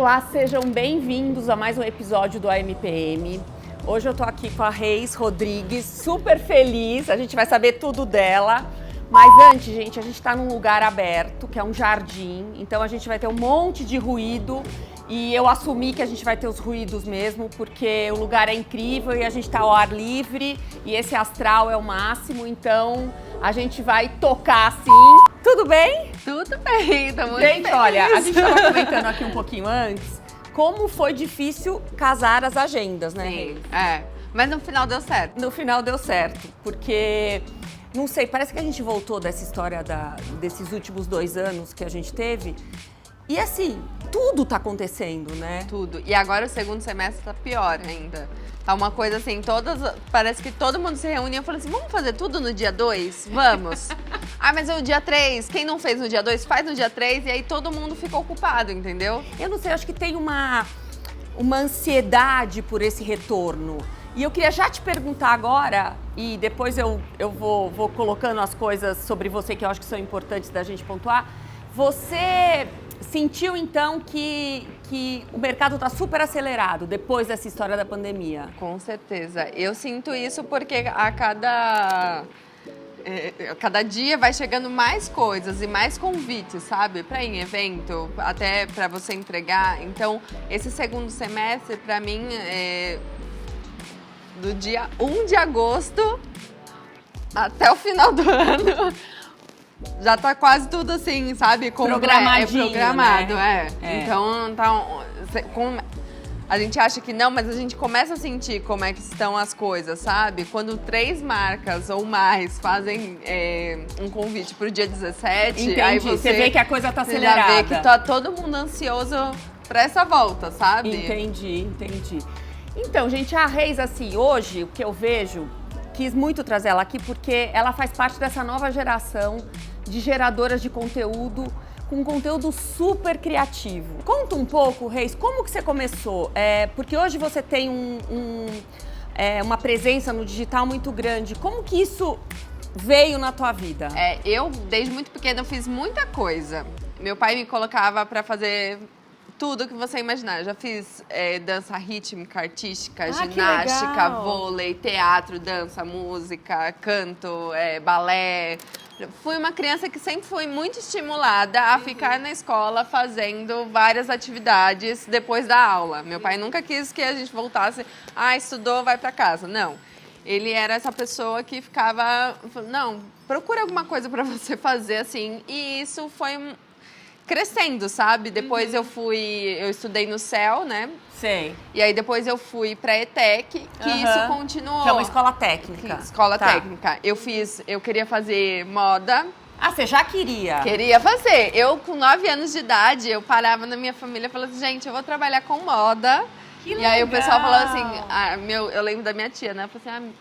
Olá, sejam bem-vindos a mais um episódio do AMPM. Hoje eu tô aqui com a Reis Rodrigues, super feliz, a gente vai saber tudo dela. Mas antes, gente, a gente tá num lugar aberto, que é um jardim, então a gente vai ter um monte de ruído e eu assumi que a gente vai ter os ruídos mesmo, porque o lugar é incrível e a gente tá ao ar livre e esse astral é o máximo, então a gente vai tocar assim. Tudo bem? Tudo bem, tá muito Gente, feliz. olha, a gente tava comentando aqui um pouquinho antes como foi difícil casar as agendas, né, Reis? Sim, mas no final deu certo. No final deu certo, porque, não sei, parece que a gente voltou dessa história desses últimos 2 anos que a gente teve. E assim, tudo tá acontecendo, né? Tudo. E agora o segundo semestre tá pior ainda. Tá uma coisa assim, parece que todo mundo se reúne e eu falo assim, vamos fazer tudo no dia 2? Vamos. Mas é o dia 3, quem não fez no dia 2, faz no dia 3 e aí todo mundo fica ocupado, entendeu? Eu não sei, acho que tem uma ansiedade por esse retorno. E eu queria já te perguntar agora, e depois eu vou colocando as coisas sobre você que eu acho que são importantes da gente pontuar. Você sentiu, então, que o mercado está super acelerado depois dessa história da pandemia? Com certeza. Eu sinto isso porque a cada dia vai chegando mais coisas e mais convites, sabe? Para ir em evento, até para você entregar. Então, esse segundo semestre, para mim, do dia 1 de agosto até o final do ano, já tá quase tudo assim, sabe? Programadinho, programado, né? Então, a gente acha que não, mas a gente começa a sentir como é que estão as coisas, sabe? Quando 3 marcas ou mais fazem um convite pro dia 17, Entendi. aí você vê que a coisa tá você acelerada. já vê que tá todo mundo ansioso pra essa volta, sabe? Entendi. Então, gente, a Reis, assim, hoje, o que eu vejo, quis muito trazer ela aqui porque ela faz parte dessa nova geração de geradoras de conteúdo, com conteúdo super criativo. Conta um pouco, Reis, como que você começou? Porque hoje você tem uma presença no digital muito grande. Como que isso veio na tua vida? Eu, desde muito pequena, eu fiz muita coisa. Meu pai me colocava pra fazer tudo que você imaginar. Eu já fiz dança rítmica, artística, ginástica, vôlei, teatro, dança, música, canto, balé. Fui uma criança que sempre foi muito estimulada a ficar na escola fazendo várias atividades depois da aula. Meu pai nunca quis que a gente voltasse, estudou, vai pra casa. Não. Ele era essa pessoa que ficava, não, procura alguma coisa pra você fazer, assim. E isso foi crescendo, sabe? Depois eu estudei no CEL, né? Sei. E aí depois eu fui pra ETEC, que isso continuou. Que é uma escola técnica. Escola técnica. Eu queria fazer moda. Você já queria? Queria fazer. Eu, com 9 anos de idade, eu parava na minha família e falava assim, gente, eu vou trabalhar com moda. Que e aí o pessoal falava assim, legal. eu lembro da minha tia, né? Eu falei assim,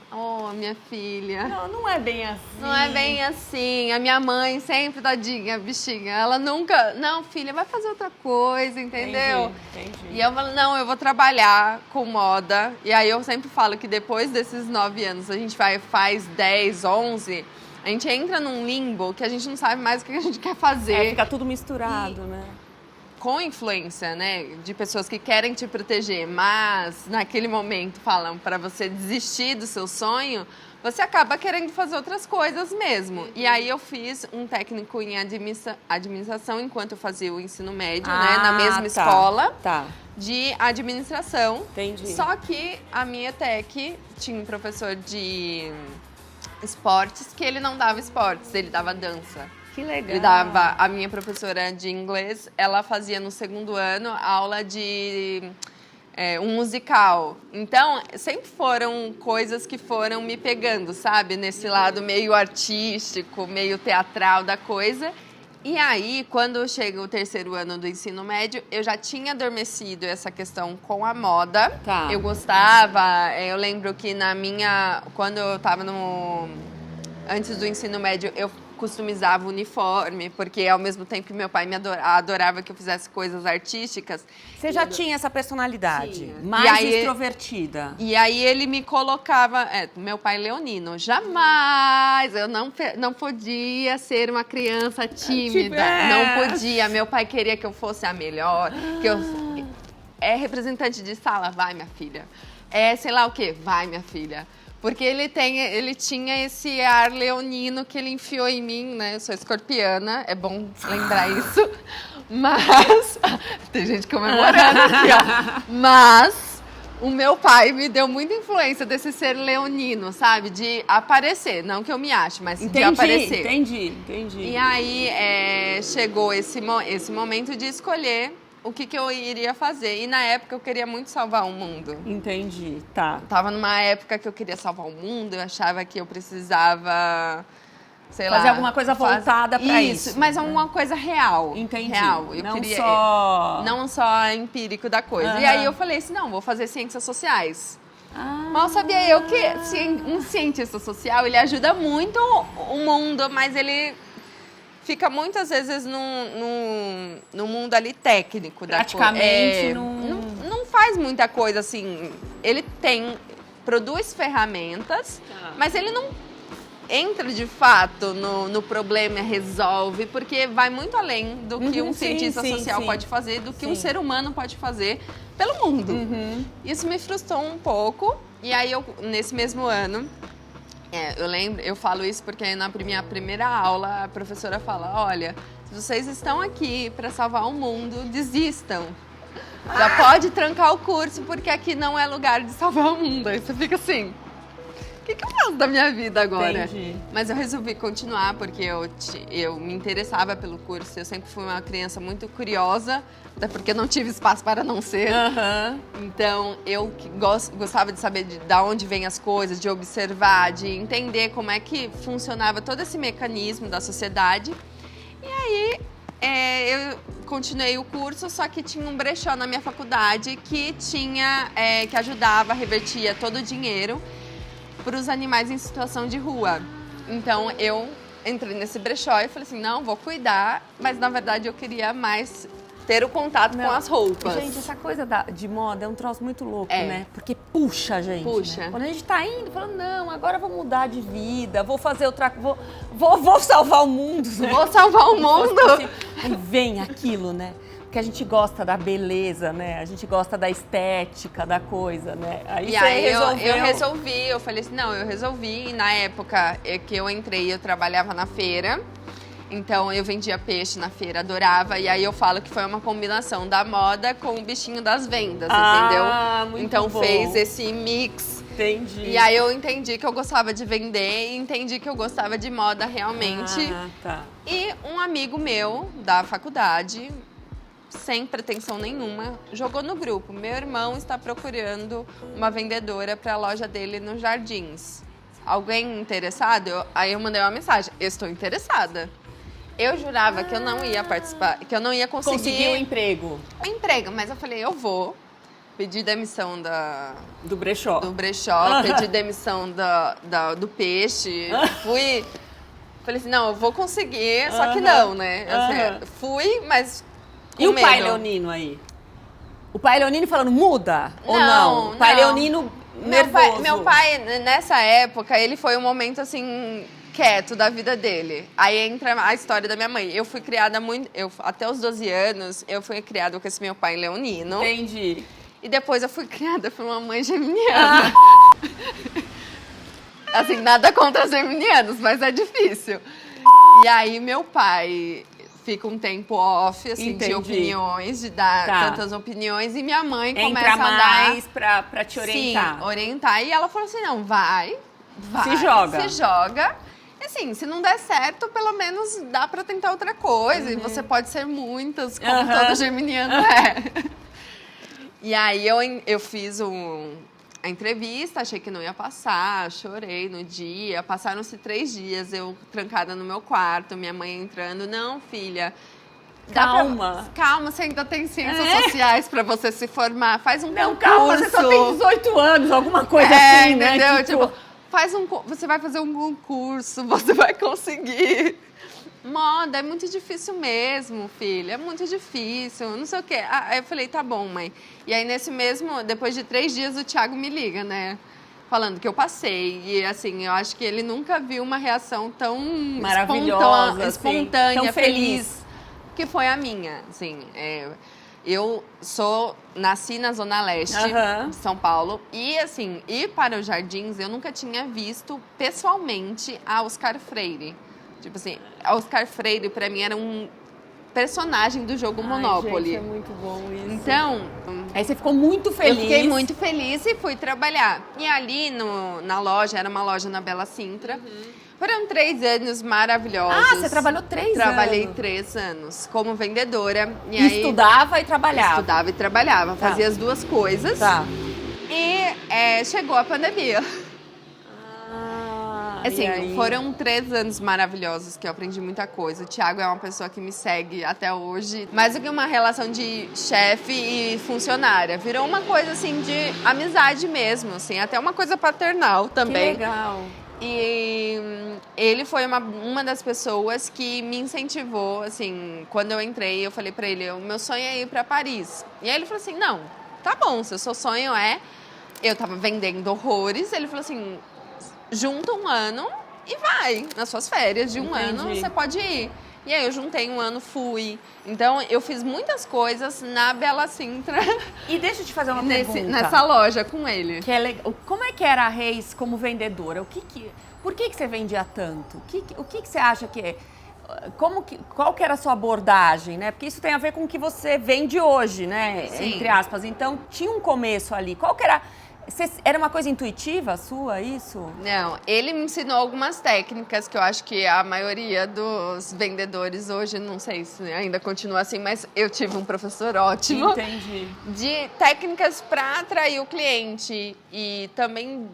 minha filha. Não é bem assim. Não é bem assim. A minha mãe sempre, tadinha, bichinha, ela nunca... Não, filha, vai fazer outra coisa, entendeu? Entendi. E eu falo, não, eu vou trabalhar com moda. E aí eu sempre falo que depois desses 9 anos, a gente faz 10, 11... A gente entra num limbo que a gente não sabe mais o que a gente quer fazer. Fica tudo misturado, né? Com influência, né, de pessoas que querem te proteger, mas naquele momento falam para você desistir do seu sonho, você acaba querendo fazer outras coisas mesmo. E aí eu fiz um técnico em administração enquanto eu fazia o ensino médio, né, na mesma escola de administração. Entendi. Só que a minha ETEC tinha um professor de esportes que ele não dava esportes, ele dava dança. Que legal. Ele dava, a minha professora de inglês, ela fazia no segundo ano aula de um musical. Então, sempre foram coisas que foram me pegando, sabe? Nesse lado meio artístico, meio teatral da coisa. E aí, quando chega o 3º ano do ensino médio, eu já tinha adormecido essa questão com a moda. Eu gostava, eu lembro que quando eu tava antes do ensino médio, eu customizava o uniforme, porque ao mesmo tempo que meu pai me adorava que eu fizesse coisas artísticas. Você já tinha essa personalidade? Tinha. Mais extrovertida. E aí ele me colocava... meu pai leonino. Jamais! Eu não podia ser uma criança tímida. Não podia. Meu pai queria que eu fosse a melhor, que eu É representante de sala? Vai, minha filha. É sei lá o quê? Vai, minha filha. Porque ele tinha esse ar leonino que ele enfiou em mim, né? Eu sou escorpiana, é bom lembrar isso. Mas, tem gente comemorando aqui, ó. Mas o meu pai me deu muita influência desse ser leonino, sabe? De aparecer, não que eu me ache, mas de aparecer. Entendi. E aí chegou esse momento de escolher o que eu iria fazer. E na época eu queria muito salvar o mundo. Entendi, tá. Tava numa época que eu queria salvar o mundo, eu achava que eu precisava, sei lá... Fazer alguma coisa voltada pra isso. Mas alguma coisa real. Entendi. Real. Eu queria, não só empírico da coisa. E aí eu falei assim, não, vou fazer ciências sociais. Mal sabia eu que um cientista social, ele ajuda muito o mundo, mas ele... fica muitas vezes no mundo ali técnico da coisa. Praticamente não faz muita coisa assim. Ele produz ferramentas, mas ele não entra de fato no problema e resolve, porque vai muito além do que um cientista social pode fazer, do que um ser humano pode fazer pelo mundo. Isso me frustrou um pouco, e aí nesse mesmo ano, eu falo isso porque na minha primeira aula a professora fala, olha, se vocês estão aqui para salvar o mundo, desistam. Já pode trancar o curso porque aqui não é lugar de salvar o mundo. Aí você fica assim, o que eu faço da minha vida agora? Entendi. Mas eu resolvi continuar porque eu me interessava pelo curso. Eu sempre fui uma criança muito curiosa, até porque não tive espaço para não ser. Então, eu gostava de saber de onde vêm as coisas, de observar, de entender como é que funcionava todo esse mecanismo da sociedade. E aí, eu continuei o curso, só que tinha um brechó na minha faculdade que ajudava, revertia todo o dinheiro para os animais em situação de rua. Então, eu entrei nesse brechó e falei assim, não, vou cuidar, mas na verdade eu queria mais ter o contato com as roupas. Gente, essa coisa de moda é um troço muito louco, né? Porque puxa a gente. Puxa. Né? Quando a gente tá indo, falando, não, agora eu vou mudar de vida, vou fazer outra coisa, vou salvar o mundo. Né? Vou salvar o mundo! Assim, aí vem aquilo, né? Porque a gente gosta da beleza, né? A gente gosta da estética da coisa, né? Aí eu falei assim, não, eu resolvi. E na época que eu entrei, eu trabalhava na feira. Então, eu vendia peixe na feira, adorava. E aí eu falo que foi uma combinação da moda com o bichinho das vendas, entendeu? Muito então, bom. fez esse mix. Entendi. E aí eu entendi que eu gostava de vender e entendi que eu gostava de moda realmente. Tá. E um amigo meu da faculdade, sem pretensão nenhuma, jogou no grupo. Meu irmão está procurando uma vendedora para a loja dele nos Jardins. Alguém interessado? Aí eu mandei uma mensagem. Eu estou interessada. Eu jurava que eu não ia participar, que eu não ia conseguir... Conseguiu um emprego. Um emprego, mas eu falei, eu vou. Pedi demissão do brechó. Pedi demissão do peixe. Falei assim, não, eu vou conseguir, só que não, né? Fui, mas com o medo. pai leonino aí? O pai leonino falando, muda? Ou não? O pai leonino nervoso. Meu pai, nessa época, ele foi um momento assim... quieto da vida dele. Aí entra a história da minha mãe. Eu fui criada até os 12 anos, eu fui criada com esse meu pai leonino. Entendi. E depois eu fui criada por uma mãe geminiana. Assim, nada contra os geminianos, mas é difícil. E aí meu pai fica um tempo off, assim, de opiniões, de dar tantas opiniões. E minha mãe começa a dar... mais pra te orientar. Sim, orientar. E ela falou assim, não, vai. Se joga. E assim, se não der certo, pelo menos dá pra tentar outra coisa. E você pode ser muitas, como todo geminiano é. E aí eu fiz a entrevista, achei que não ia passar, chorei no dia. Passaram-se 3 dias, eu trancada no meu quarto, minha mãe entrando. Não, filha... Calma, você ainda tem ciências sociais pra você se formar. Faz um concurso. Calma, você só tem 18 anos, alguma coisa assim, né? Entendeu? Tipo, você vai fazer um concurso, você vai conseguir. Moda é muito difícil mesmo, filha. É muito difícil, não sei o quê. Aí eu falei, tá bom, mãe. E aí, depois de 3 dias, o Thiago me liga, né? Falando que eu passei. E assim, eu acho que ele nunca viu uma reação tão maravilhosa, espontânea, tão feliz. Que foi a minha, assim. Nasci na Zona Leste de São Paulo. E, assim, ir para os Jardins, eu nunca tinha visto pessoalmente a Oscar Freire. Tipo assim, a Oscar Freire, pra mim, era um personagem do jogo Monopoly. Gente, é muito bom isso. Então... Aí você ficou muito feliz. Eu fiquei muito feliz e fui trabalhar. E ali na loja, era uma loja na Bela Sintra. Foram 3 anos maravilhosos. Ah, você trabalhou 3 anos? Trabalhei 3 anos como vendedora. E aí, estudava e trabalhava? Estudava e trabalhava. Fazia as duas coisas. Tá. E chegou a pandemia. Assim, foram 3 anos maravilhosos que eu aprendi muita coisa. O Thiago é uma pessoa que me segue até hoje. Mais do que uma relação de chefe e funcionária. Virou uma coisa, assim, de amizade mesmo, assim. Até uma coisa paternal também. Que legal. E ele foi uma das pessoas que me incentivou, assim, quando eu entrei, eu falei pra ele, o meu sonho é ir pra Paris. E aí ele falou assim, não, tá bom, se o seu sonho é... Eu tava vendendo horrores, ele falou assim, junta 1 ano e vai, nas suas férias de 1 ano você pode ir. E aí eu juntei 1 ano, fui. Então eu fiz muitas coisas na Bela Sintra. E deixa eu te fazer uma pergunta. Nessa loja com ele. Que é legal. Como é que era a Reis como vendedora? Por que você vendia tanto? O que você acha que é? Qual que era a sua abordagem, né? Porque isso tem a ver com o que você vende hoje, né? Sim. Entre aspas. Então tinha um começo ali. Qual que era? Era uma coisa intuitiva sua, isso? Não, ele me ensinou algumas técnicas que eu acho que a maioria dos vendedores hoje, não sei se ainda continua assim, mas eu tive um professor ótimo. Entendi. De técnicas para atrair o cliente e também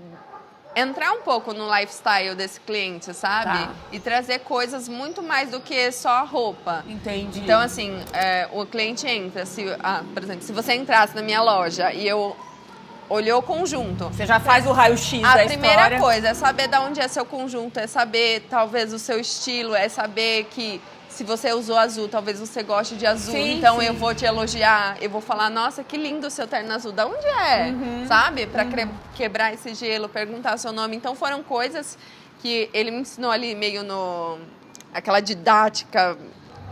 entrar um pouco no lifestyle desse cliente, sabe? Tá. E trazer coisas muito mais do que só a roupa. Entendi. Então, assim, o cliente entra, por exemplo, se você entrasse na minha loja e eu olhou o conjunto. Você já faz o raio-x da história. A primeira coisa é saber de onde é seu conjunto, é saber, talvez, o seu estilo, é saber que se você usou azul, talvez você goste de azul. Sim, então sim. eu vou te elogiar, eu vou falar, nossa, que lindo o seu terno azul. Da onde é? Sabe? Pra quebrar esse gelo, perguntar seu nome. Então foram coisas que ele me ensinou ali meio aquela didática,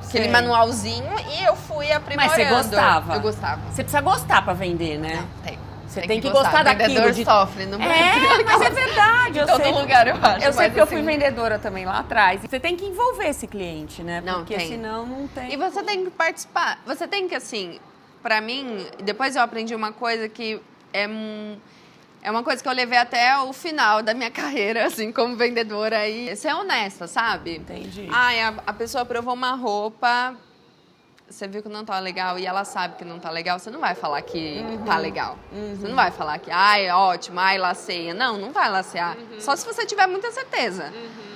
aquele manualzinho, e eu fui aprimorando. Mas você gostava? Eu gostava. Você precisa gostar pra vender, né? Não, tem. Você tem que gostar daquilo. O vendedor sofre no Brasil. Mas é verdade. Em todo lugar, eu acho. Eu sei porque eu fui assim, vendedora também lá atrás. Você tem que envolver esse cliente, né? Não, porque tem. senão não tem. E você tem que participar. Você tem que, assim, pra mim, depois eu aprendi uma coisa que é uma coisa que eu levei até o final da minha carreira, assim, como vendedora. E ser honesta, sabe? Entendi. A pessoa provou uma roupa, você viu que não tá legal e ela sabe que não tá legal, você não vai falar que tá legal. Você não vai falar que, é ótimo, laceia. Não vai lacear. Só se você tiver muita certeza.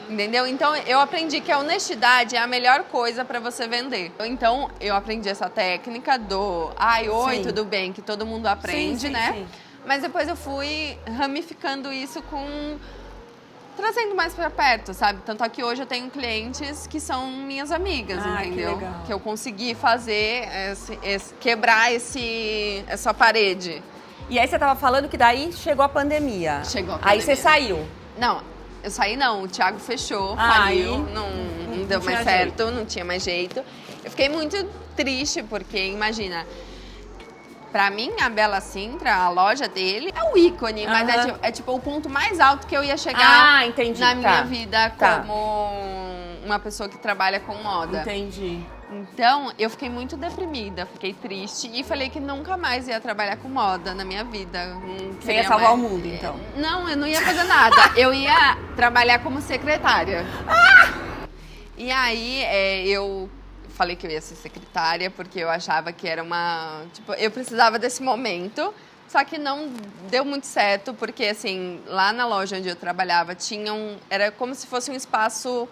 Entendeu? Então, eu aprendi que a honestidade é a melhor coisa pra você vender. Então, eu aprendi essa técnica do, oi, Sim. tudo bem, que todo mundo aprende, Sim, né? sim. Mas depois eu fui ramificando isso trazendo mais pra perto, sabe? Tanto é que hoje eu tenho clientes que são minhas amigas, entendeu? Que legal. Que eu consegui fazer, quebrar essa parede. E aí você tava falando que daí chegou a pandemia. Chegou a pandemia. Aí você saiu. Não, eu saí não. O Thiago fechou, Aí faliu, não deu mais certo, não tinha mais jeito. Eu fiquei muito triste, porque, imagina... Pra mim, a Bela Sintra, a loja dele, é o ícone, mas é tipo o ponto mais alto que eu ia chegar na minha vida como uma pessoa que trabalha com moda. Entendi. Então, eu fiquei muito deprimida, fiquei triste e falei que nunca mais ia trabalhar com moda na minha vida. Você ia salvar o mundo, então? Não, eu não ia fazer nada. Eu ia trabalhar como secretária. E aí, eu falei que eu ia ser secretária, porque eu achava que era eu precisava desse momento, só que não deu muito certo, porque, assim, lá na loja onde eu trabalhava, era como se fosse um espaço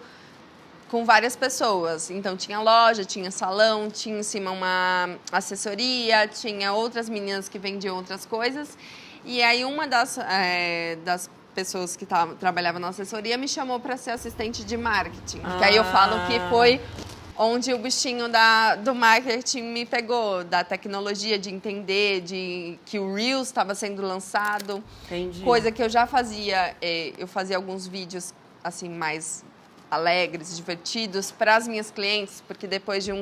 com várias pessoas. Então, tinha loja, tinha salão, tinha em cima uma assessoria, tinha outras meninas que vendiam outras coisas. E aí, uma das pessoas que trabalhava na assessoria me chamou para ser assistente de marketing. Que aí eu falo que foi onde o bichinho do marketing me pegou, da tecnologia, de entender, que o Reels estava sendo lançado. Entendi. Coisa que eu já fazia, eu fazia alguns vídeos, assim, mais alegres, divertidos para as minhas clientes, porque depois de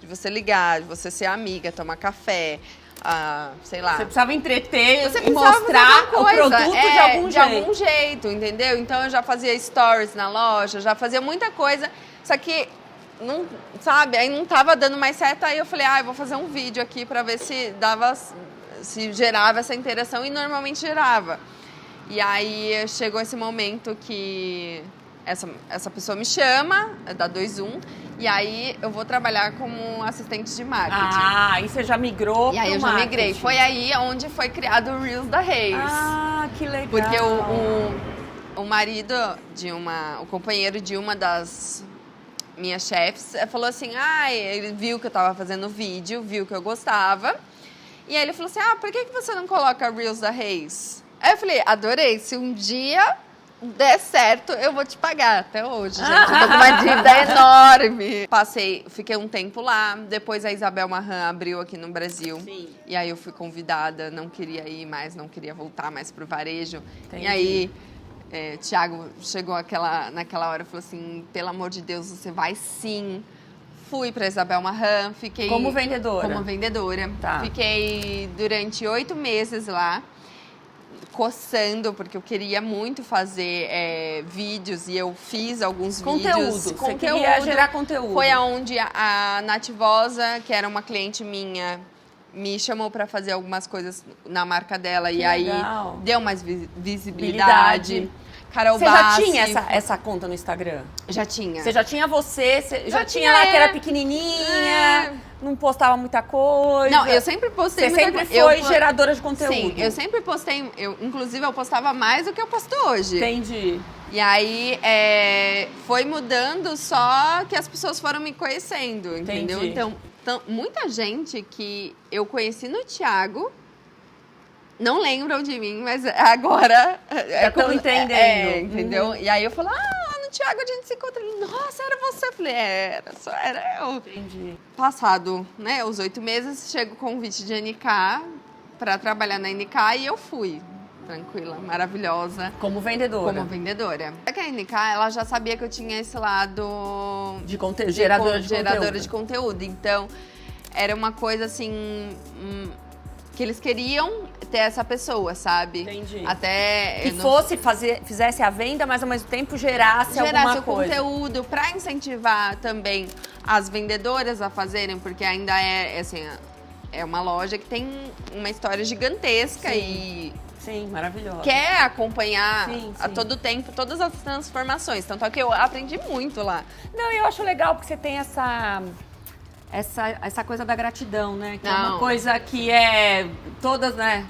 você ligar, de você ser amiga, tomar café, sei lá. Você precisava entreter Você e precisava mostrar fazer alguma o coisa. produto de algum jeito, entendeu? Então eu já fazia stories na loja, já fazia muita coisa, só que não, sabe, aí não tava dando mais certo, aí eu falei, eu vou fazer um vídeo aqui para ver se gerava essa interação, e normalmente gerava. E aí chegou esse momento que essa pessoa me chama, da 21, e aí eu vou trabalhar como assistente de marketing. Aí você já migrou E aí eu já migrei. Foi aí onde foi criado o Reels da Reis. Que legal. Porque o marido o companheiro de uma das minhas chefes falou assim, ele viu que eu tava fazendo vídeo, viu que eu gostava, e aí ele falou assim, por que você não coloca Reels da Reis? Aí eu falei, adorei, se um dia der certo, eu vou te pagar. Até hoje, gente, eu tô com uma dívida enorme. Fiquei um tempo lá, depois a Isabel Marran abriu aqui no Brasil. Sim. E aí eu fui convidada, não queria ir mais, não queria voltar mais pro varejo. Entendi. E aí, Thiago chegou naquela hora e falou assim, pelo amor de Deus, você vai sim. Fui pra Isabel Marran, fiquei... Como vendedora? Como vendedora. Tá. Fiquei durante 8 meses lá, coçando, porque eu queria muito fazer vídeos, e eu fiz alguns vídeos. Você queria gerar conteúdo. Foi aonde a Nativosa, que era uma cliente minha, me chamou para fazer algumas coisas na marca dela. Que e aí legal. deu mais visibilidade. Carol Você Bassi, já tinha essa conta no Instagram? Já tinha. Você já tinha já tinha tinha, lá que era pequenininha, não postava muita coisa. Não, eu sempre postei Você muita sempre foi geradora de conteúdo. Sim, eu sempre postei, inclusive eu postava mais do que eu posto hoje. Entendi. E aí foi mudando, só que as pessoas foram me conhecendo, entendeu? Entendi. Então, muita gente que eu conheci no Thiago não lembram de mim, mas agora... Já estão entendendo. Entendeu? E aí eu falo, no Thiago a gente se encontra. Ele, nossa, era você? Eu falei, era eu. Entendi. Passado, os 8 meses, chega o convite de NK para trabalhar na NK, e eu fui. Tranquila, maravilhosa. Como vendedora. Como vendedora. Só que a NK, ela já sabia que eu tinha esse lado... Geradora de conteúdo. Então, era uma coisa assim... que eles queriam ter essa pessoa, sabe? Entendi. Até... Que fizesse a venda, mas ao mesmo tempo gerasse alguma o coisa. Conteúdo para incentivar também as vendedoras a fazerem, porque ainda é uma loja que tem uma história gigantesca. Sim. Sim, maravilhosa. Quer acompanhar a sim. todo tempo todas as transformações. Tanto é que eu aprendi muito lá. Não, eu acho legal porque você tem essa coisa da gratidão, né? Que é uma coisa que todas, né?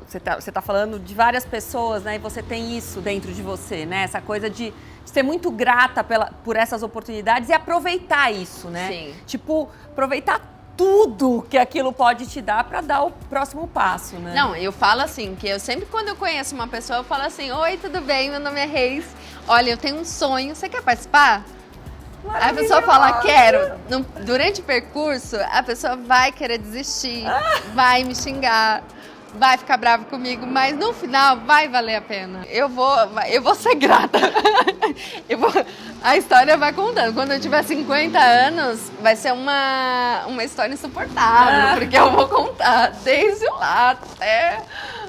Você tá falando de várias pessoas, né? E você tem isso dentro de você, né? Essa coisa de ser muito grata por essas oportunidades e aproveitar isso, né? Sim. Tipo, aproveitar tudo que aquilo pode te dar para dar o próximo passo, né? Não, eu falo assim, que eu sempre quando eu conheço uma pessoa, eu falo assim, oi, tudo bem? Meu nome é Reis. Olha, eu tenho um sonho, você quer participar? Aí a pessoa fala, quero. Durante o percurso, a pessoa vai querer desistir, vai me xingar, vai ficar brava comigo, mas no final vai valer a pena. Eu vou ser grata. A história vai contando. Quando eu tiver 50 anos, vai ser uma história insuportável, porque eu vou contar desde lá até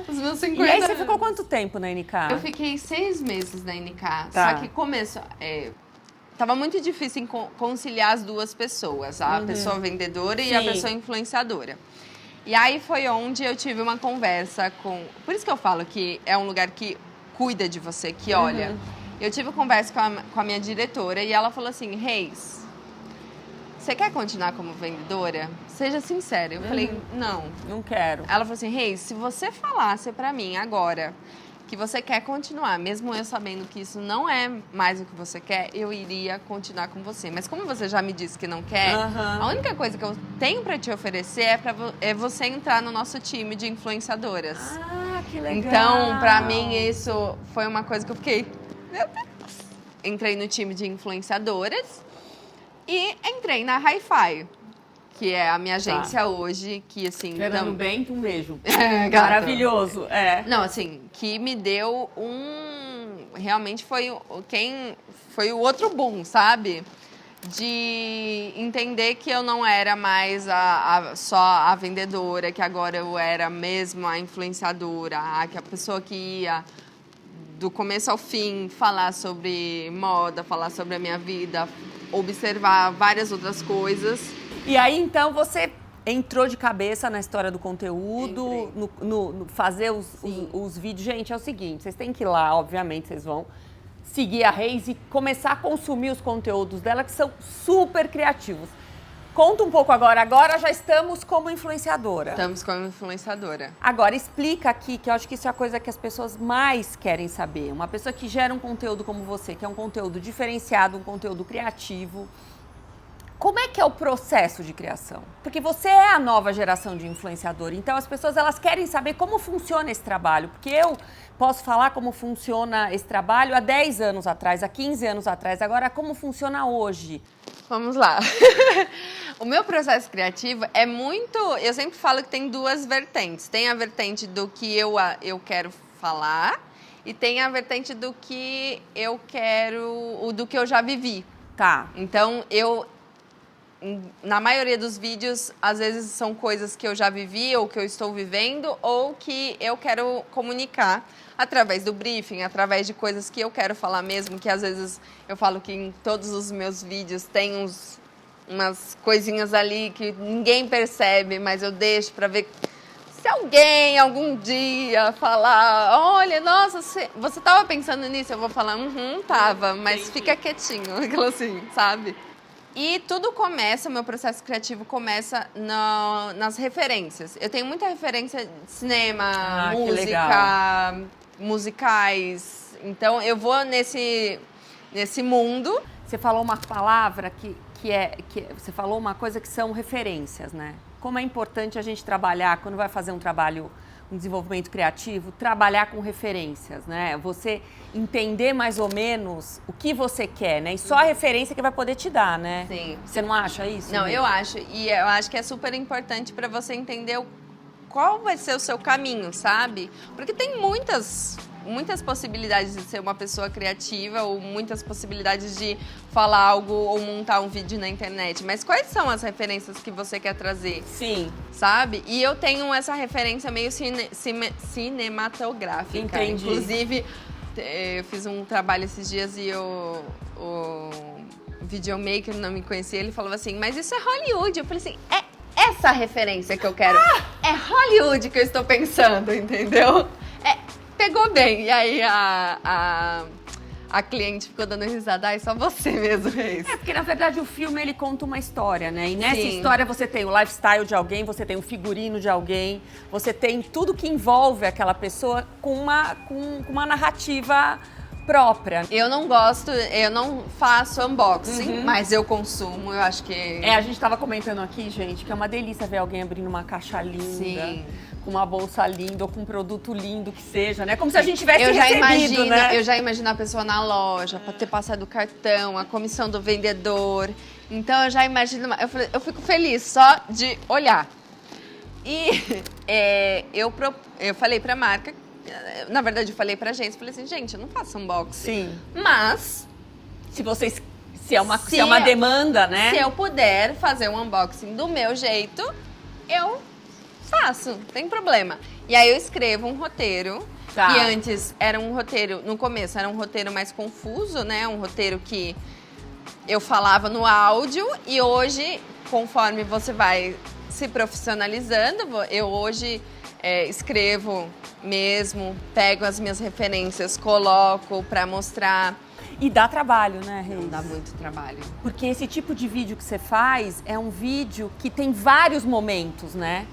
os meus 50 anos. E aí você ficou quanto tempo na NK? Eu fiquei 6 meses na NK, Tá. só que tava muito difícil em conciliar as duas pessoas, a pessoa vendedora e a Sim. pessoa influenciadora. E aí foi onde eu tive uma conversa com... Por isso que eu falo que é um lugar que cuida de você, que olha... Eu tive uma conversa com a minha diretora e ela falou assim, Reis, você quer continuar como vendedora? Seja sincera. Eu falei, não. Não quero. Ela falou assim, Reis, se você falasse pra mim agora que você quer continuar, mesmo eu sabendo que isso não é mais o que você quer, eu iria continuar com você. Mas como você já me disse que não quer, a única coisa que eu tenho pra te oferecer é você entrar no nosso time de influenciadoras. Ah, que legal. Então, pra mim, isso foi uma coisa que eu fiquei... Meu Deus! Entrei no time de influenciadoras e entrei na Hi-Fi, que é a minha agência hoje, que assim... Fernando Bento, um beijo. Gato. Maravilhoso, Não, assim, que me deu um realmente foi o outro boom, sabe? De entender que eu não era mais só a vendedora, que agora eu era mesmo a influenciadora, que a pessoa que ia do começo ao fim falar sobre moda, falar sobre a minha vida, observar várias outras coisas. E aí, então, você entrou de cabeça na história do conteúdo, no fazer os vídeos. Gente, é o seguinte, vocês têm que ir lá, obviamente, vocês vão seguir a Reis e começar a consumir os conteúdos dela, que são super criativos. Conta um pouco agora já estamos como influenciadora. Estamos como influenciadora. Agora, explica aqui, que eu acho que isso é a coisa que as pessoas mais querem saber. Uma pessoa que gera um conteúdo como você, que é um conteúdo diferenciado, um conteúdo criativo. Como é que é o processo de criação? Porque você é a nova geração de influenciador, então as pessoas elas querem saber como funciona esse trabalho. Porque eu posso falar como funciona esse trabalho há 10 anos atrás, há 15 anos atrás, agora como funciona hoje. Vamos lá. O meu processo criativo é muito... Eu sempre falo que tem duas vertentes. Tem a vertente do que eu quero falar e tem a vertente do que eu quero... do que eu já vivi. Tá. Então, na maioria dos vídeos, às vezes são coisas que eu já vivi ou que eu estou vivendo ou que eu quero comunicar através do briefing, através de coisas que eu quero falar mesmo, que às vezes eu falo que em todos os meus vídeos tem umas coisinhas ali que ninguém percebe, mas eu deixo para ver se alguém algum dia falar, olha, nossa, você estava pensando nisso? Eu vou falar, tava, mas fica quietinho, aquilo assim, sabe? E tudo começa, o meu processo criativo começa nas referências. Eu tenho muita referência de cinema, música, musicais. Então, eu vou nesse mundo. Você falou uma palavra que você falou uma coisa que são referências, né? Como é importante a gente trabalhar, quando vai fazer um trabalho, um desenvolvimento criativo, trabalhar com referências, né? Você entender mais ou menos o que você quer, né? E só a referência que vai poder te dar, né? Sim. Você não acha isso? Não, né? eu acho. E eu acho que é super importante para você entender qual vai ser o seu caminho, sabe? Porque tem muitas possibilidades de ser uma pessoa criativa ou muitas possibilidades de falar algo ou montar um vídeo na internet. Mas quais são as referências que você quer trazer? Sim. Sabe? E eu tenho essa referência meio cinematográfica. Entendi. Inclusive, eu fiz um trabalho esses dias e o videomaker não me conhecia. Ele falou assim, mas isso é Hollywood. Eu falei assim, é essa referência que eu quero. É Hollywood que eu estou pensando, entendeu? Pegou bem. E aí a cliente ficou dando risada. Ai, só você mesmo, Reis. Porque, na verdade, o filme, ele conta uma história, né? E nessa Sim. história você tem o lifestyle de alguém, você tem o figurino de alguém, você tem tudo que envolve aquela pessoa com uma narrativa própria. Eu não faço unboxing, mas eu consumo, eu acho que... A gente tava comentando aqui, gente, que é uma delícia ver alguém abrindo uma caixa linda. Sim. Com uma bolsa linda ou com um produto lindo que seja, né? Como se a gente tivesse recebido, né? Eu já imagino a pessoa na loja, para ter passado o cartão, a comissão do vendedor. Então, eu já imagino... Eu fico feliz só de olhar. E eu falei pra marca, na verdade, eu falei pra agência, falei assim, gente, eu não faço unboxing. Sim. Mas... Se é uma demanda, né? Se eu puder fazer um unboxing do meu jeito, eu faço, não tem problema. E aí eu escrevo um roteiro, que antes era um roteiro, no começo era um roteiro mais confuso, né? Um roteiro que eu falava no áudio e hoje, conforme você vai se profissionalizando, eu hoje escrevo mesmo, pego as minhas referências, coloco pra mostrar. E dá trabalho, né, Reis? Dá muito trabalho. Porque esse tipo de vídeo que você faz é um vídeo que tem vários momentos, né?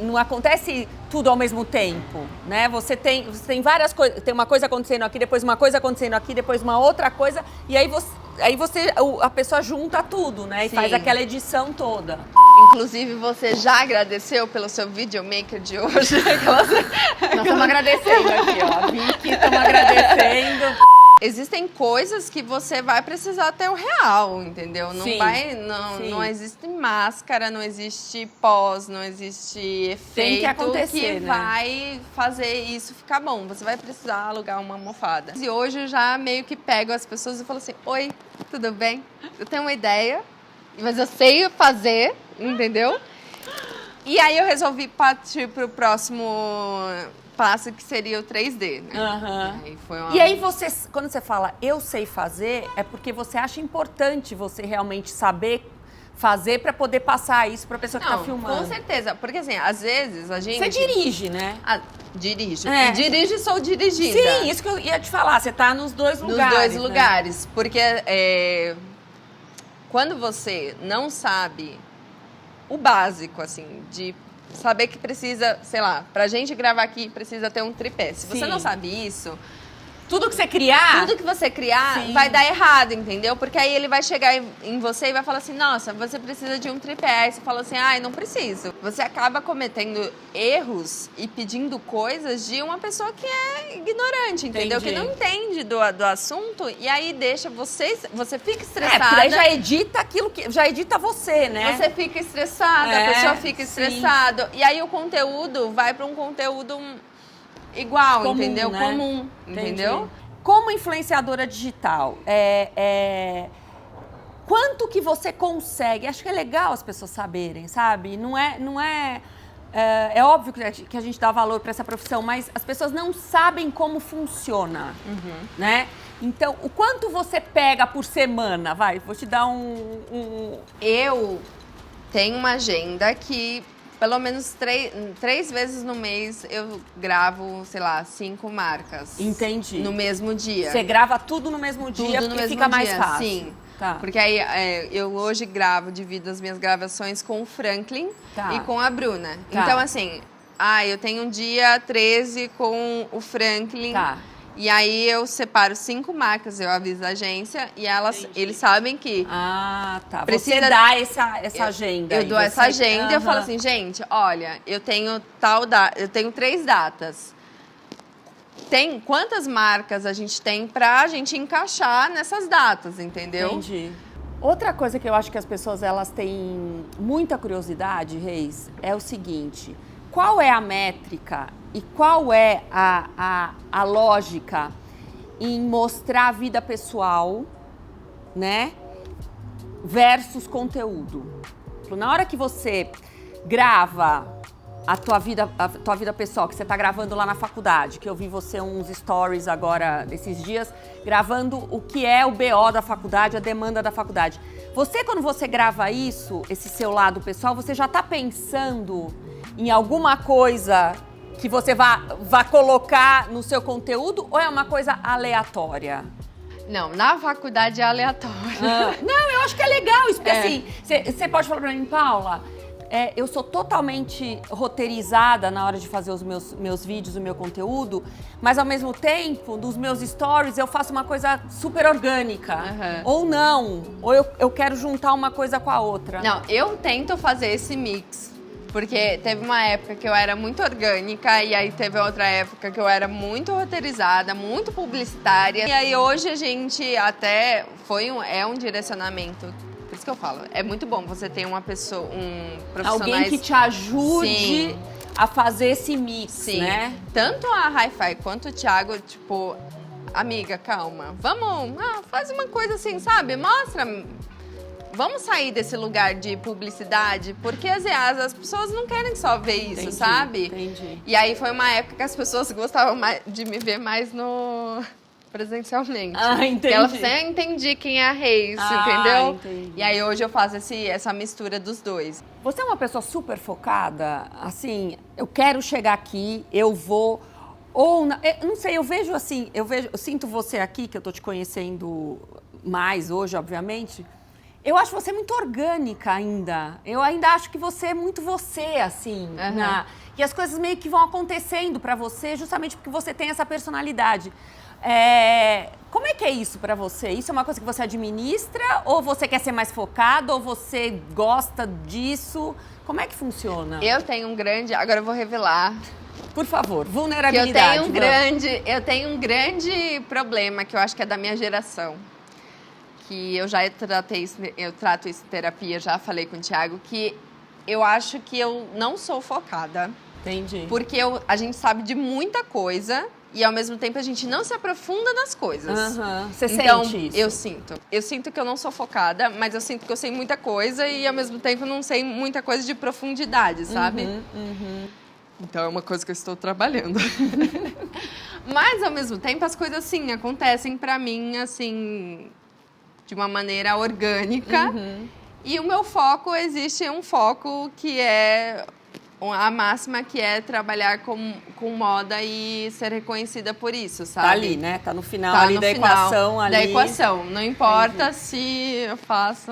Não acontece tudo ao mesmo tempo, né? Você tem várias coisas, tem uma coisa acontecendo aqui, depois uma coisa acontecendo aqui, depois uma outra coisa, e aí a pessoa junta tudo, né? E Sim. faz aquela edição toda. Inclusive, você já agradeceu pelo seu videomaker de hoje? Nós estamos agradecendo aqui, ó. A Vicky, estamos agradecendo. existem coisas que você vai precisar ter o real, entendeu? Não Sim, não existe máscara, não existe pós, não existe efeito Tem que acontecer, né? vai fazer isso ficar bom. Você vai precisar alugar uma almofada. E hoje eu já meio que pego as pessoas e falo assim, oi, tudo bem? Eu tenho uma ideia, mas eu sei fazer, entendeu? E aí eu resolvi partir pro próximo passo, que seria o 3D, né? E aí você, quando você fala eu sei fazer, é porque você acha importante você realmente saber fazer para poder passar isso para a pessoa que tá filmando. Com certeza, porque assim, às vezes a gente... Você dirige, né? Dirijo. É. E dirijo e sou dirigida. Sim, isso que eu ia te falar, você tá nos dois lugares. Nos dois né? lugares, porque quando você não sabe o básico, assim, de saber que precisa, sei lá, pra gente gravar aqui precisa ter um tripé. Se você Sim. não sabe isso, Tudo que você criar... tudo que você criar Sim. vai dar errado, entendeu? Porque aí ele vai chegar em você e vai falar assim, nossa, você precisa de um tripé. Aí você fala assim, ai, não preciso. Você acaba cometendo erros e pedindo coisas de uma pessoa que é ignorante, entendeu? Entendi. Que não entende do assunto e aí deixa você fica estressada. porque daí já edita aquilo que... Já edita você, né? Você fica estressada, a pessoa fica sim. estressada. E aí o conteúdo vai para um conteúdo igual, Comum, entendeu? né? Comum, entendeu? Entendi. Como influenciadora digital, quanto que você consegue? Acho que é legal as pessoas saberem, sabe? É óbvio que a gente dá valor para essa profissão, mas as pessoas não sabem como funciona, né? Então, o quanto você pega por semana? Vou te dar Eu tenho uma agenda que pelo menos três vezes no mês eu gravo, sei lá, 5 marcas. Entendi. No mesmo dia. Você grava tudo no mesmo dia, Tudo no porque mesmo fica mais dia, fácil. sim. Tá. Porque aí eu hoje divido as minhas gravações com o Franklin Tá. e com a Bruna. Tá. Então, assim, eu tenho um dia 13 com o Franklin. Tá. E aí eu separo 5 marcas, eu aviso a agência e eles sabem que Ah, tá. Precisa- Você dá essa agenda. eu aí, dou essa você- agenda e eu falo Aham. assim, gente, olha, eu tenho eu tenho 3 datas. Quantas marcas a gente tem pra gente encaixar nessas datas, entendeu? Entendi. Outra coisa que eu acho que as pessoas elas têm muita curiosidade, Reis, é o seguinte: qual é a métrica e qual é a lógica em mostrar a vida pessoal, né, versus conteúdo? Na hora que você grava a tua vida pessoal, que você tá gravando lá na faculdade, que eu vi você uns stories agora, nesses dias, gravando o que é o BO da faculdade, a demanda da faculdade. Você, quando você grava isso, esse seu lado pessoal, você já tá pensando em alguma coisa que você vá colocar no seu conteúdo ou é uma coisa aleatória? Não, na faculdade é aleatório. Não, eu acho que é legal isso, porque assim, você pode falar pra mim, Paula, eu sou totalmente roteirizada na hora de fazer os meus vídeos, o meu conteúdo, mas ao mesmo tempo, dos meus stories, eu faço uma coisa super orgânica. Ou não, ou eu quero juntar uma coisa com a outra. Não, eu tento fazer esse mix. Porque teve uma época que eu era muito orgânica e aí teve outra época que eu era muito roteirizada, muito publicitária. E aí hoje a gente até é um direcionamento. Por isso que eu falo, é muito bom você ter uma pessoa, um profissional. Alguém que te ajude Sim. a fazer esse mix, Sim. né? Tanto a Hi-Fi quanto o Thiago, tipo, amiga, calma, vamos, faz uma coisa assim, sabe? Mostra. Vamos sair desse lugar de publicidade, porque as pessoas não querem só ver isso, Entendi, sabe? entendi. E aí foi uma época que as pessoas gostavam de me ver mais presencialmente. Entendi. Que ela assim, entendi quem é a Reis, entendeu? Entendi. E aí hoje eu faço essa mistura dos dois. Você é uma pessoa super focada, assim, eu quero chegar aqui, eu vou... Ou, eu não sei, eu vejo assim, eu sinto você aqui, que eu tô te conhecendo mais hoje, obviamente. Eu acho você muito orgânica ainda. Eu ainda acho que você é muito você, assim. E as coisas meio que vão acontecendo pra você justamente porque você tem essa personalidade. Como é que é isso pra você? Isso é uma coisa que você administra? Ou você quer ser mais focado? Ou você gosta disso? Como é que funciona? Eu tenho um grande... Agora eu vou revelar Por favor, Que vulnerabilidade. eu tenho um grande problema, que eu acho que é da minha geração. Que eu já trato isso em terapia, já falei com o Thiago, que eu acho que eu não sou focada. Entendi. Porque a gente sabe de muita coisa e, ao mesmo tempo, a gente não se aprofunda nas coisas. Você então, sente isso? Eu sinto. Eu sinto que eu não sou focada, mas eu sinto que eu sei muita coisa e, ao mesmo tempo, não sei muita coisa de profundidade, sabe? Então, é uma coisa que eu estou trabalhando. Mas, ao mesmo tempo, as coisas, assim, acontecem pra mim, assim, de uma maneira orgânica. E o meu foco, existe um foco que é... A máxima que é trabalhar com moda e ser reconhecida por isso, sabe? Tá ali, né? Tá no final Tá ali no da final equação. da equação. Não importa se eu faço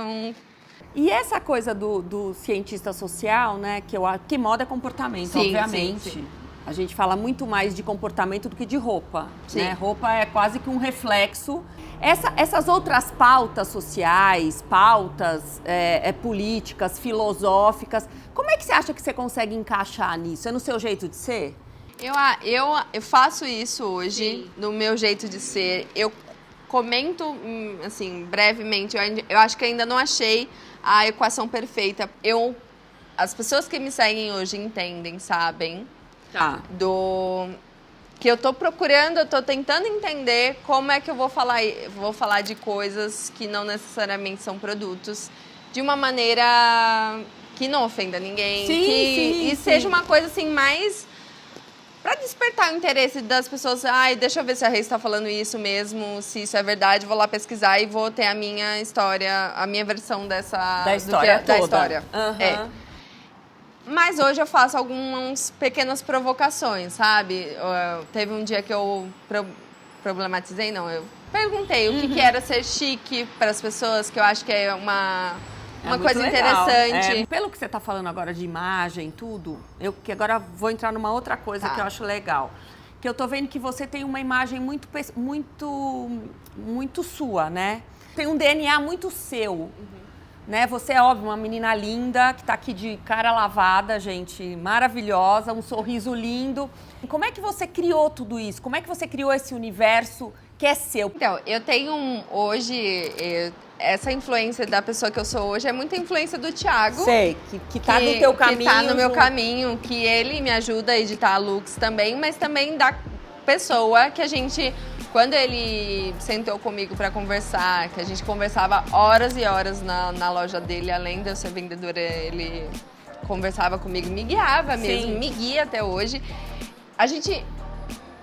E essa coisa do cientista social, né? Que moda é comportamento, Sim, obviamente. sim. A gente fala muito mais de comportamento do que de roupa. Sim. Né? Roupa é quase que um reflexo. Essas outras pautas sociais, pautas políticas, filosóficas, como é que você acha que você consegue encaixar nisso? É no seu jeito de ser? Eu faço isso hoje, no meu jeito de ser. Eu comento, assim, brevemente. Eu acho que ainda não achei a equação perfeita. As pessoas que me seguem hoje entendem, sabem? Tá. Que eu tô procurando, eu tô tentando entender como é que eu vou falar de coisas que não necessariamente são produtos, de uma maneira que não ofenda ninguém, e seja uma coisa assim mais para despertar o interesse das pessoas. Ai, deixa eu ver se a Reis está falando isso mesmo, se isso é verdade, vou lá pesquisar e vou ter a minha história, a minha versão da história toda. Da história. Mas hoje eu faço algumas pequenas provocações, sabe? Teve um dia que eu problematizei, não, eu perguntei o que era ser chique para as pessoas, que eu acho que é uma coisa interessante. Pelo que você está falando agora de imagem, tudo, que agora vou entrar numa outra coisa que eu acho legal. Que eu tô vendo que você tem uma imagem muito sua, né? Tem um DNA muito seu. Né? Você é, óbvio, uma menina linda, que está aqui de cara lavada, gente, maravilhosa, um sorriso lindo. Como é que você criou tudo isso? Como é que você criou esse universo que é seu? Então, eu tenho hoje, essa influência da pessoa que eu sou hoje é muita influência do Thiago. Sei, que tá no teu caminho. Que tá no meu caminho, que ele me ajuda a editar looks também, mas também da pessoa que a gente... Quando ele sentou comigo para conversar, que a gente conversava horas e horas na loja dele, além de eu ser vendedora, ele conversava comigo, me guiava mesmo, me guia até hoje. A gente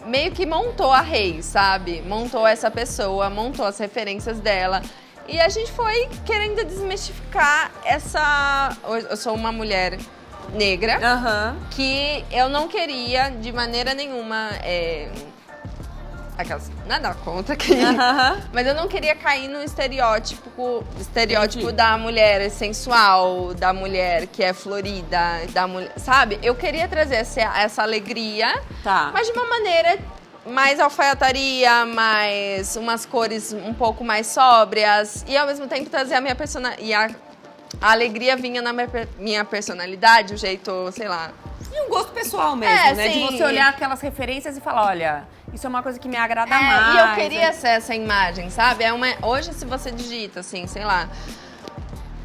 meio que montou a Reis, sabe? Montou essa pessoa, montou as referências dela. E a gente foi querendo desmistificar essa... Eu sou uma mulher negra, que eu não queria de maneira nenhuma... Nada contra que... Mas eu não queria cair no estereótipo da mulher sensual, da mulher que é florida, da mulher... Sabe? Eu queria trazer essa alegria, mas de uma maneira mais alfaiataria, mais umas cores um pouco mais sóbrias. E ao mesmo tempo trazer a minha personalidade. A alegria vinha na minha personalidade, o jeito, sei lá... E um gosto pessoal mesmo, né? Sim. De você olhar aquelas referências e falar, olha, isso é uma coisa que me agrada mais. E eu queria ser essa imagem, sabe? Hoje, se você digita, assim, sei lá,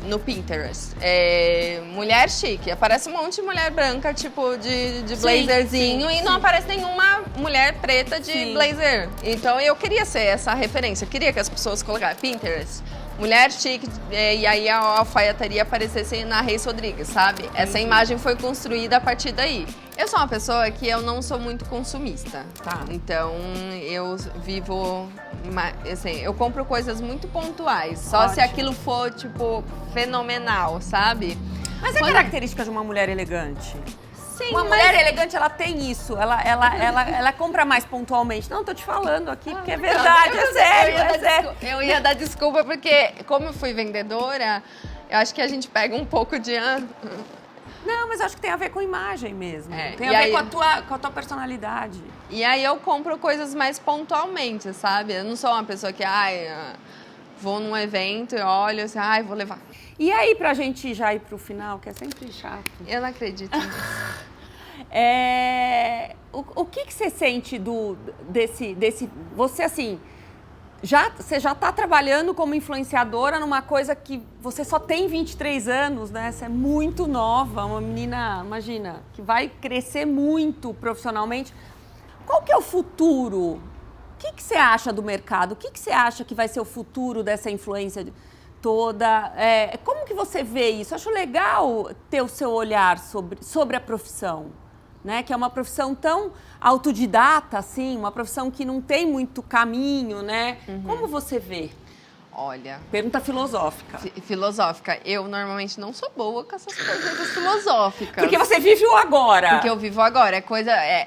no Pinterest, mulher chique, aparece um monte de mulher branca, tipo, de blazerzinho, e não aparece nenhuma mulher preta de blazer. Então, eu queria ser essa referência. Eu queria que as pessoas colocassem Pinterest, mulher chique, e aí a alfaiataria aparecesse na Reis Rodrigues, sabe? Essa imagem foi construída a partir daí. Eu sou uma pessoa que eu não sou muito consumista, Então, eu vivo... Assim, eu compro coisas muito pontuais, só se aquilo for, tipo, fenomenal, sabe? Mas é característica de uma mulher elegante. Sim, uma mulher elegante, ela tem isso. Ela compra mais pontualmente. Não, tô te falando aqui, porque é verdade, é sério. Eu ia dar desculpa, porque como eu fui vendedora, eu acho que a gente pega um pouco de... Não, mas acho que tem a ver com imagem mesmo. Tem a ver com a tua personalidade. E aí eu compro coisas mais pontualmente, sabe? Eu não sou uma pessoa que, vou num evento e olho assim, vou levar. E aí, pra gente já ir pro final, que é sempre chato. Eu não acredito nisso. O que você sente desse... Você, assim, você já está trabalhando como influenciadora numa coisa que você só tem 23 anos, né? Você é muito nova, uma menina, imagina, que vai crescer muito profissionalmente. Qual que é o futuro? O que você acha do mercado? O que você acha que vai ser o futuro dessa influência toda? Como que você vê isso? Eu acho legal ter o seu olhar sobre a profissão, né? Que é uma profissão tão autodidata, assim, uma profissão que não tem muito caminho, né? Como você vê? Olha... Pergunta filosófica. Filosófica. Eu normalmente não sou boa com essas coisas filosóficas. Porque você vive o agora. Porque eu vivo agora.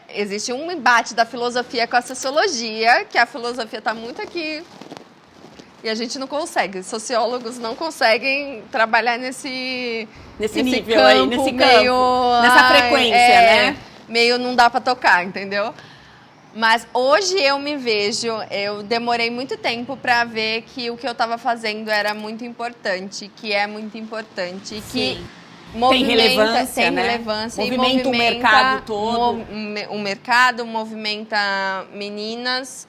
Existe um embate da filosofia com a sociologia, que a filosofia está muito aqui e a gente não consegue. Sociólogos não conseguem trabalhar nesse nível campo, aí, nesse campo, nessa frequência, né? Meio não dá para tocar, entendeu? Mas hoje eu me vejo, eu demorei muito tempo para ver que o que eu estava fazendo era muito importante, que é muito importante, Sim. que tem relevância, movimenta o mercado todo. O mercado movimenta meninas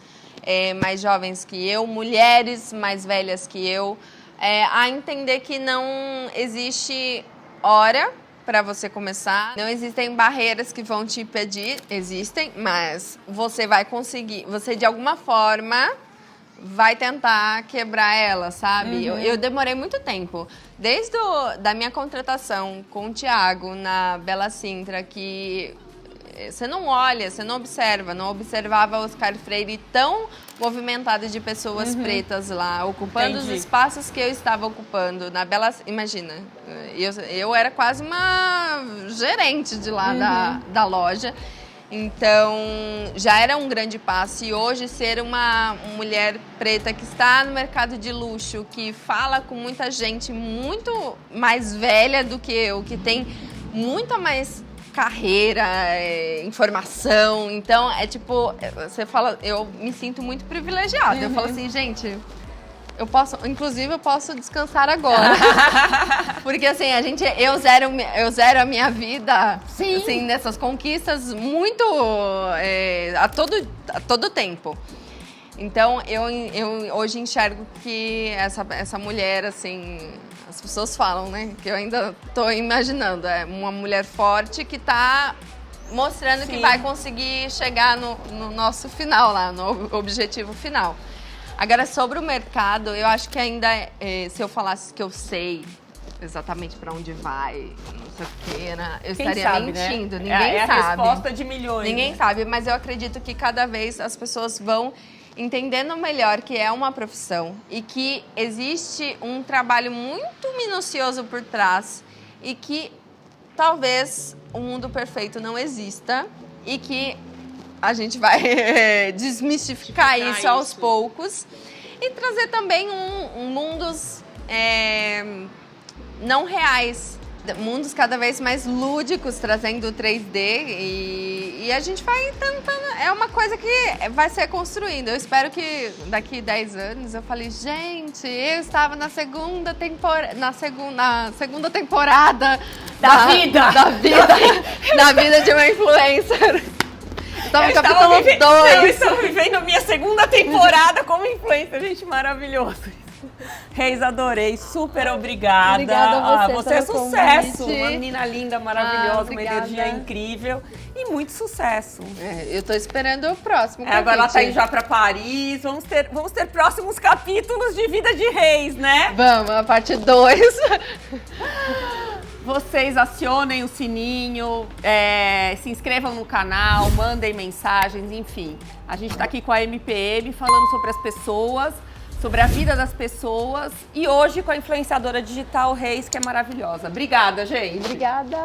mais jovens que eu, mulheres mais velhas que eu, a entender que não existe hora para você começar. Não existem barreiras que vão te impedir, existem, mas você vai conseguir, você de alguma forma vai tentar quebrar ela, sabe? Eu demorei muito tempo, desde da minha contratação com o Thiago na Bela Sintra, que você não olha, você não observa, não observava Oscar Freire tão movimentado de pessoas pretas lá, ocupando os espaços que eu estava ocupando na Bela... Imagina, eu era quase uma gerente de lá da loja, então já era um grande passo. E hoje ser uma mulher preta que está no mercado de luxo, que fala com muita gente muito mais velha do que eu, que tem muita mais carreira, informação, então tipo, você fala, eu me sinto muito privilegiada, eu falo assim, gente, eu posso descansar agora, porque assim, eu zero a minha vida, assim, nessas conquistas muito, a todo tempo. Então, eu hoje enxergo que essa mulher, assim, as pessoas falam, né, que eu ainda estou imaginando, é uma mulher forte que está mostrando que vai conseguir chegar no nosso final lá, no objetivo final. Agora, sobre o mercado, eu acho que ainda, se eu falasse que eu sei exatamente para onde vai, não sei o quê, né, eu estaria mentindo, né? Ninguém sabe. É a resposta de milhões. Ninguém sabe, mas eu acredito que cada vez as pessoas vão entendendo melhor que é uma profissão e que existe um trabalho muito minucioso por trás e que talvez o mundo perfeito não exista e que a gente vai desmistificar isso aos poucos e trazer também mundos não reais, mundos cada vez mais lúdicos, trazendo o 3D e a gente vai tentando, é uma coisa que vai ser construída. Eu espero que daqui 10 anos eu falei, gente, eu estava na segunda temporada da vida de uma influencer. Eu estava vivendo a minha segunda temporada como influencer, gente, maravilhoso. Reis, adorei, super obrigada. Obrigada a você. Você é sucesso, convite. Uma menina linda, maravilhosa, uma Obrigada. energia incrível e muito sucesso. Eu tô esperando o próximo capítulo. Agora ela tá indo já pra Paris, vamos ter próximos capítulos de Vida de Reis, né? Vamos, a parte 2. Vocês acionem o sininho, se inscrevam no canal, mandem mensagens, enfim. A gente tá aqui com a MPM falando sobre as pessoas, sobre a vida das pessoas e hoje com a influenciadora digital Reis, que é maravilhosa. Obrigada, gente. Obrigada.